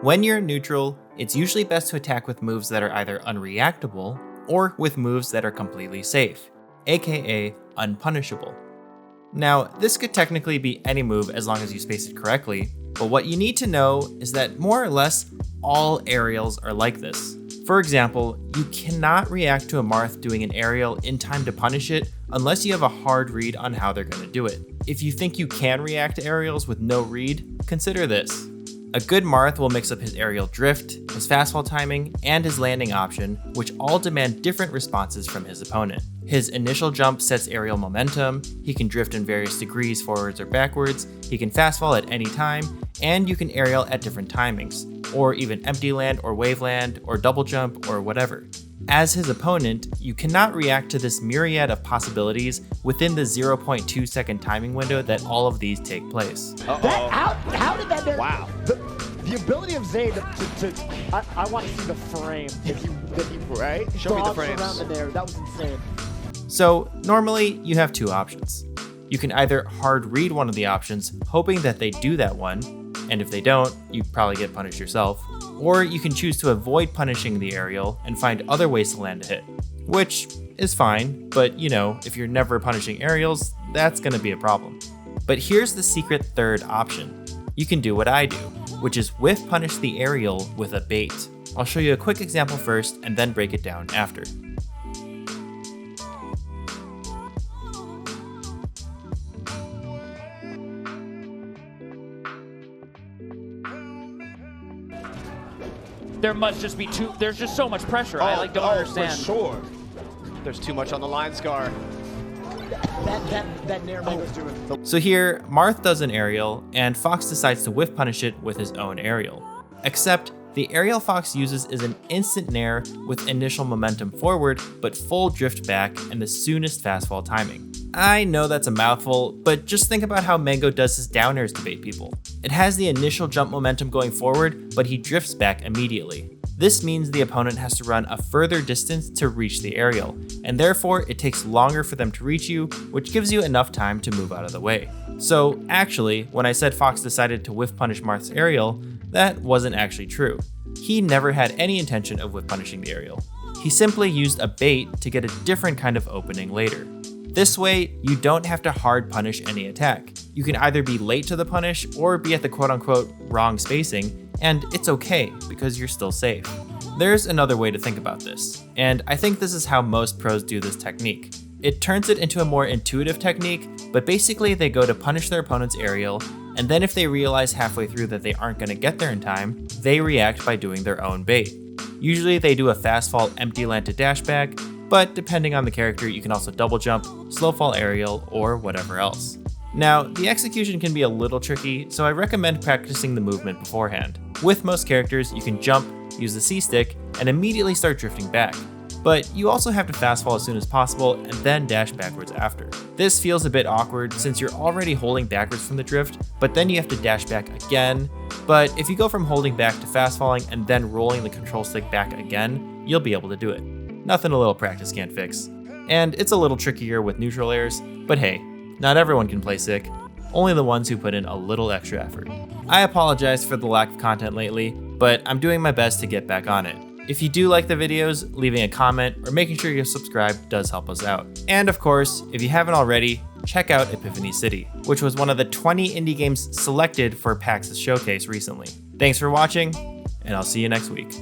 When you're neutral, it's usually best to attack with moves that are either unreactable or with moves that are completely safe, aka unpunishable. Now, this could technically be any move as long as you space it correctly, but what you need to know is that more or less all aerials are like this. For example, you cannot react to a Marth doing an aerial in time to punish it unless you have a hard read on how they're going to do it. If you think you can react to aerials with no read, consider this. A good Marth will mix up his aerial drift, his fastfall timing, and his landing option, which all demand different responses from his opponent. His initial jump sets aerial momentum, he can drift in various degrees forwards or backwards, he can fastfall at any time, and you can aerial at different timings, or even empty land or wave land or double jump or whatever. As his opponent, you cannot react to this myriad of possibilities within the 0.2 second timing window that all of these take place. How did that? Wow. The ability of Zain I want to see the frame that he right? Show me the frames. Around in there. That was insane. So normally you have two options. You can either hard read one of the options, hoping that they do that one, and if they don't, you probably get punished yourself. Or you can choose to avoid punishing the aerial and find other ways to land a hit, which is fine, but if you're never punishing aerials, that's gonna be a problem. But here's the secret third option. You can do what I do, which is whiff punish the aerial with a bait. I'll show you a quick example first and then break it down after. There must just be there's just so much pressure. I don't understand. For sure. There's too much on the line, Scar. That Nair Mango's doing. So here, Marth does an aerial, and Fox decides to whiff punish it with his own aerial. Except, the aerial Fox uses is an instant Nair with initial momentum forward, but full drift back and the soonest fastfall timing. I know that's a mouthful, but just think about how Mango does his down airs to bait people. It has the initial jump momentum going forward, but he drifts back immediately. This means the opponent has to run a further distance to reach the aerial, and therefore it takes longer for them to reach you, which gives you enough time to move out of the way. So actually, when I said Fox decided to whiff punish Marth's aerial, that wasn't actually true. He never had any intention of whiff punishing the aerial. He simply used a bait to get a different kind of opening later. This way, you don't have to hard punish any attack. You can either be late to the punish or be at the quote-unquote wrong spacing, and it's okay because you're still safe. There's another way to think about this, and I think this is how most pros do this technique. It turns it into a more intuitive technique, but basically they go to punish their opponent's aerial, and then if they realize halfway through that they aren't going to get there in time, they react by doing their own bait. Usually they do a fast fall empty land to dashback, but depending on the character, you can also double jump, slow fall aerial, or whatever else. Now, the execution can be a little tricky, so I recommend practicing the movement beforehand. With most characters, you can jump, use the C-stick, and immediately start drifting back. But you also have to fast fall as soon as possible and then dash backwards after. This feels a bit awkward since you're already holding backwards from the drift, but then you have to dash back again. But if you go from holding back to fast falling and then rolling the control stick back again, you'll be able to do it. Nothing a little practice can't fix. And it's a little trickier with neutral airs, but hey, not everyone can play sick, only the ones who put in a little extra effort. I apologize for the lack of content lately, but I'm doing my best to get back on it. If you do like the videos, leaving a comment or making sure you're subscribed does help us out. And of course, if you haven't already, check out Epiphany City, which was one of the 20 indie games selected for PAX's showcase recently. Thanks for watching, and I'll see you next week.